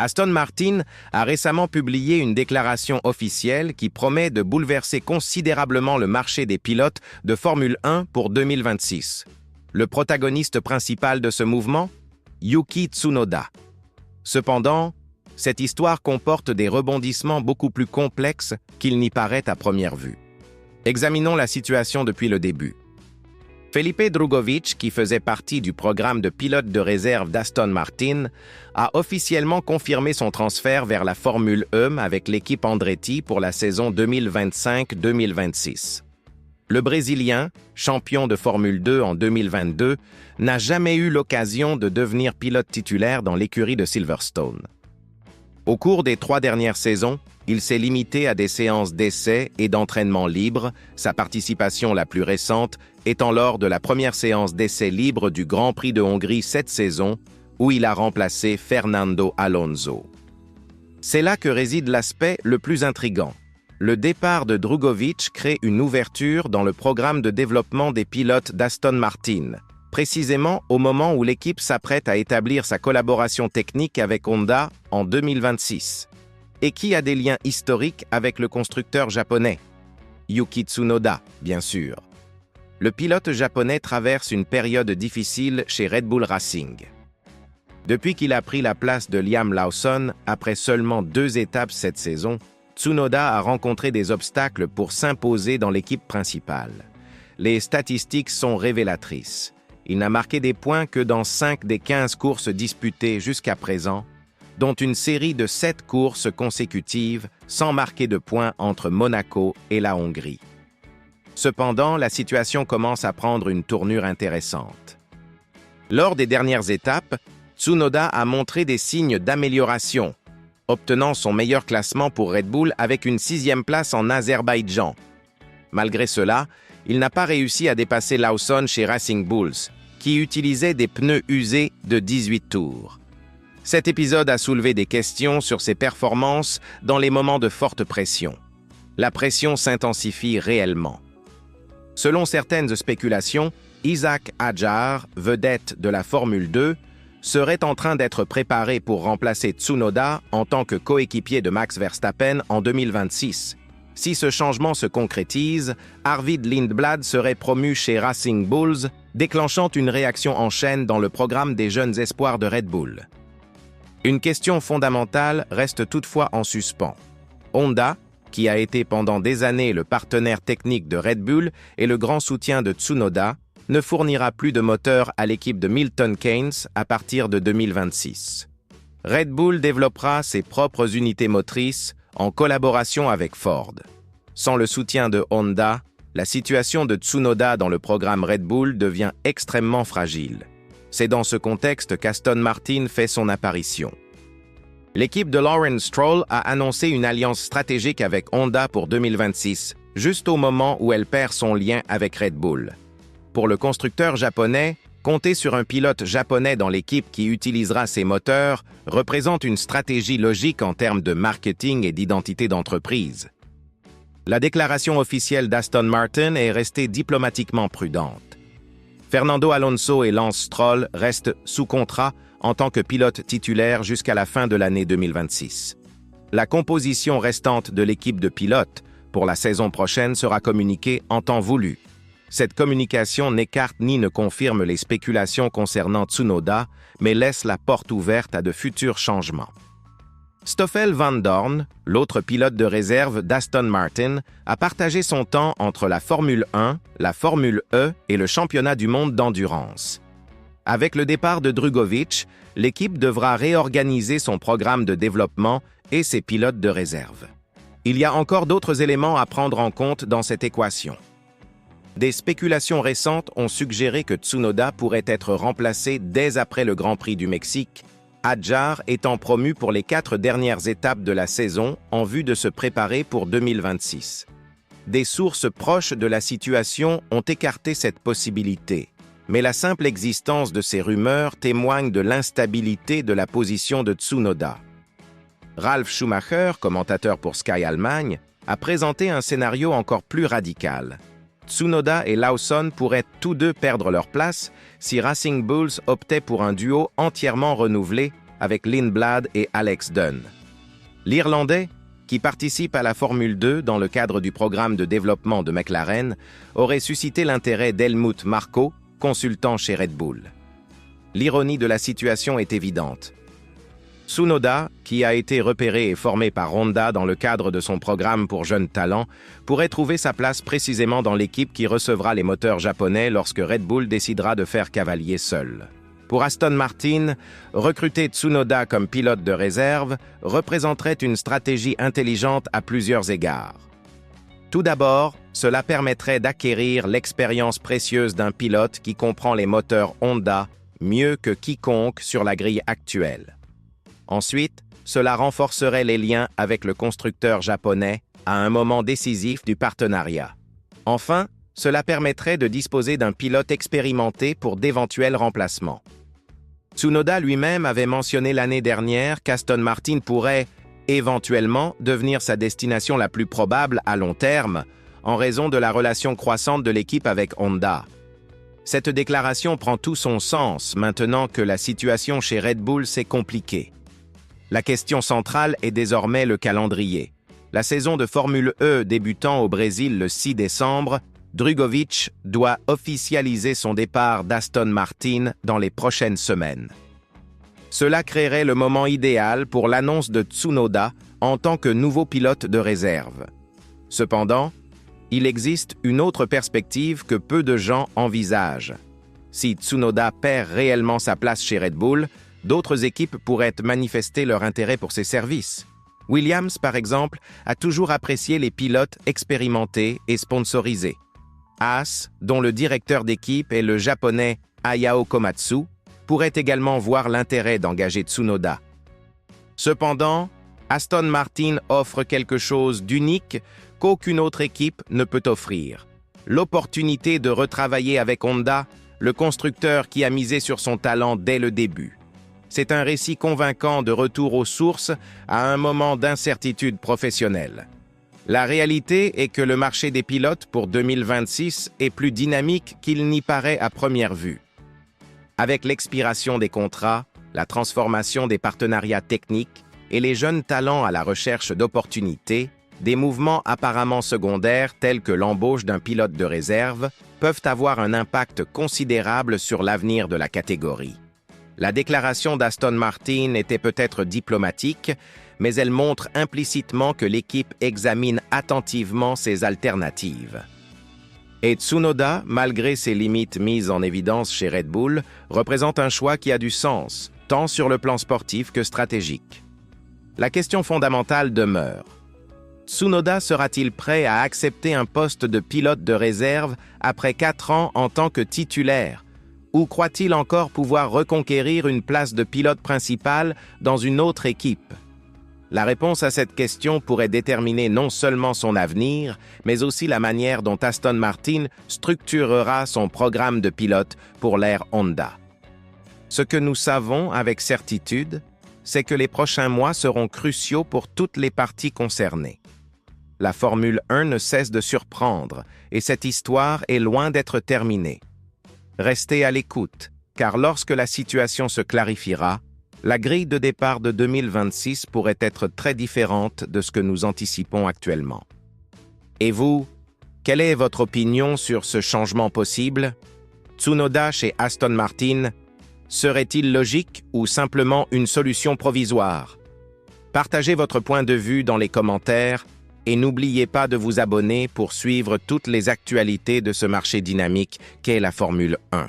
Aston Martin a récemment publié une déclaration officielle qui promet de bouleverser considérablement le marché des pilotes de Formule 1 pour 2026. Le protagoniste principal de ce mouvement? Yuki Tsunoda. Cependant, cette histoire comporte des rebondissements beaucoup plus complexes qu'il n'y paraît à première vue. Examinons la situation depuis le début. Felipe Drugovich, qui faisait partie du programme de pilote de réserve d'Aston Martin, a officiellement confirmé son transfert vers la Formule E avec l'équipe Andretti pour la saison 2025-2026. Le Brésilien, champion de Formule 2 en 2022, n'a jamais eu l'occasion de devenir pilote titulaire dans l'écurie de Silverstone. Au cours des 3 dernières saisons, il s'est limité à des séances d'essais et d'entraînement libre, sa participation la plus récente étant lors de la première séance d'essais libre du Grand Prix de Hongrie cette saison, où il a remplacé Fernando Alonso. C'est là que réside l'aspect le plus intrigant. Le départ de Drugovich crée une ouverture dans le programme de développement des pilotes d'Aston Martin, précisément au moment où l'équipe s'apprête à établir sa collaboration technique avec Honda en 2026, et qui a des liens historiques avec le constructeur japonais, Yuki Tsunoda, bien sûr. Le pilote japonais traverse une période difficile chez Red Bull Racing. Depuis qu'il a pris la place de Liam Lawson, après seulement 2 étapes cette saison, Tsunoda a rencontré des obstacles pour s'imposer dans l'équipe principale. Les statistiques sont révélatrices. Il n'a marqué des points que dans 5 des 15 courses disputées jusqu'à présent, dont une série de 7 courses consécutives sans marquer de points entre Monaco et la Hongrie. Cependant, la situation commence à prendre une tournure intéressante. Lors des dernières étapes, Tsunoda a montré des signes d'amélioration, obtenant son meilleur classement pour Red Bull avec une 6e place en Azerbaïdjan. Malgré cela, il n'a pas réussi à dépasser Lawson chez Racing Bulls, qui utilisait des pneus usés de 18 tours. Cet épisode a soulevé des questions sur ses performances dans les moments de forte pression. La pression s'intensifie réellement. Selon certaines spéculations, Isack Hadjar, vedette de la Formule 2, serait en train d'être préparé pour remplacer Tsunoda en tant que coéquipier de Max Verstappen en 2026. Si ce changement se concrétise, Arvid Lindblad serait promu chez Racing Bulls, déclenchant une réaction en chaîne dans le programme des jeunes espoirs de Red Bull. Une question fondamentale reste toutefois en suspens. Honda, qui a été pendant des années le partenaire technique de Red Bull et le grand soutien de Tsunoda, ne fournira plus de moteur à l'équipe de Milton Keynes à partir de 2026. Red Bull développera ses propres unités motrices en collaboration avec Ford. Sans le soutien de Honda, la situation de Tsunoda dans le programme Red Bull devient extrêmement fragile. C'est dans ce contexte qu'Aston Martin fait son apparition. L'équipe de Lawrence Stroll a annoncé une alliance stratégique avec Honda pour 2026, juste au moment où elle perd son lien avec Red Bull. Pour le constructeur japonais, compter sur un pilote japonais dans l'équipe qui utilisera ses moteurs représente une stratégie logique en termes de marketing et d'identité d'entreprise. La déclaration officielle d'Aston Martin est restée diplomatiquement prudente. Fernando Alonso et Lance Stroll restent sous contrat en tant que pilote titulaire jusqu'à la fin de l'année 2026. La composition restante de l'équipe de pilotes pour la saison prochaine sera communiquée en temps voulu. Cette communication n'écarte ni ne confirme les spéculations concernant Tsunoda, mais laisse la porte ouverte à de futurs changements. Stoffel Van Dorn, l'autre pilote de réserve d'Aston Martin, a partagé son temps entre la Formule 1, la Formule E et le championnat du monde d'endurance. Avec le départ de Drugovich, l'équipe devra réorganiser son programme de développement et ses pilotes de réserve. Il y a encore d'autres éléments à prendre en compte dans cette équation. Des spéculations récentes ont suggéré que Tsunoda pourrait être remplacé dès après le Grand Prix du Mexique, Hadjar étant promu pour les 4 dernières étapes de la saison en vue de se préparer pour 2026. Des sources proches de la situation ont écarté cette possibilité, mais la simple existence de ces rumeurs témoigne de l'instabilité de la position de Tsunoda. Ralf Schumacher, commentateur pour Sky Allemagne, a présenté un scénario encore plus radical. Tsunoda et Lawson pourraient tous deux perdre leur place si Racing Bulls optait pour un duo entièrement renouvelé avec Lindblad et Alex Dunn. L'Irlandais, qui participe à la Formule 2 dans le cadre du programme de développement de McLaren, aurait suscité l'intérêt d'Helmut Marko, consultant chez Red Bull. L'ironie de la situation est évidente. Tsunoda, qui a été repéré et formé par Honda dans le cadre de son programme pour jeunes talents, pourrait trouver sa place précisément dans l'équipe qui recevra les moteurs japonais lorsque Red Bull décidera de faire cavalier seul. Pour Aston Martin, recruter Tsunoda comme pilote de réserve représenterait une stratégie intelligente à plusieurs égards. Tout d'abord, cela permettrait d'acquérir l'expérience précieuse d'un pilote qui comprend les moteurs Honda mieux que quiconque sur la grille actuelle. Ensuite, cela renforcerait les liens avec le constructeur japonais à un moment décisif du partenariat. Enfin, cela permettrait de disposer d'un pilote expérimenté pour d'éventuels remplacements. Tsunoda lui-même avait mentionné l'année dernière qu'Aston Martin pourrait, éventuellement, devenir sa destination la plus probable à long terme, en raison de la relation croissante de l'équipe avec Honda. Cette déclaration prend tout son sens maintenant que la situation chez Red Bull s'est compliquée. La question centrale est désormais le calendrier. La saison de Formule E débutant au Brésil le 6 décembre, Drugovich doit officialiser son départ d'Aston Martin dans les prochaines semaines. Cela créerait le moment idéal pour l'annonce de Tsunoda en tant que nouveau pilote de réserve. Cependant, il existe une autre perspective que peu de gens envisagent. Si Tsunoda perd réellement sa place chez Red Bull, d'autres équipes pourraient manifester leur intérêt pour ses services. Williams, par exemple, a toujours apprécié les pilotes expérimentés et sponsorisés. Haas, dont le directeur d'équipe est le japonais Hayao Komatsu, pourrait également voir l'intérêt d'engager Tsunoda. Cependant, Aston Martin offre quelque chose d'unique qu'aucune autre équipe ne peut offrir. L'opportunité de retravailler avec Honda, le constructeur qui a misé sur son talent dès le début. C'est un récit convaincant de retour aux sources à un moment d'incertitude professionnelle. La réalité est que le marché des pilotes pour 2026 est plus dynamique qu'il n'y paraît à première vue. Avec l'expiration des contrats, la transformation des partenariats techniques et les jeunes talents à la recherche d'opportunités, des mouvements apparemment secondaires tels que l'embauche d'un pilote de réserve peuvent avoir un impact considérable sur l'avenir de la catégorie. La déclaration d'Aston Martin était peut-être diplomatique, mais elle montre implicitement que l'équipe examine attentivement ses alternatives. Et Tsunoda, malgré ses limites mises en évidence chez Red Bull, représente un choix qui a du sens, tant sur le plan sportif que stratégique. La question fondamentale demeure. Tsunoda sera-t-il prêt à accepter un poste de pilote de réserve après 4 ans en tant que titulaire, ou croit-il encore pouvoir reconquérir une place de pilote principal dans une autre équipe? La réponse à cette question pourrait déterminer non seulement son avenir, mais aussi la manière dont Aston Martin structurera son programme de pilote pour l'ère Honda. Ce que nous savons avec certitude, c'est que les prochains mois seront cruciaux pour toutes les parties concernées. La Formule 1 ne cesse de surprendre, et cette histoire est loin d'être terminée. Restez à l'écoute, car lorsque la situation se clarifiera, la grille de départ de 2026 pourrait être très différente de ce que nous anticipons actuellement. Et vous, quelle est votre opinion sur ce changement possible? Tsunoda chez Aston Martin serait-il logique ou simplement une solution provisoire? Partagez votre point de vue dans les commentaires et n'oubliez pas de vous abonner pour suivre toutes les actualités de ce marché dynamique qu'est la Formule 1.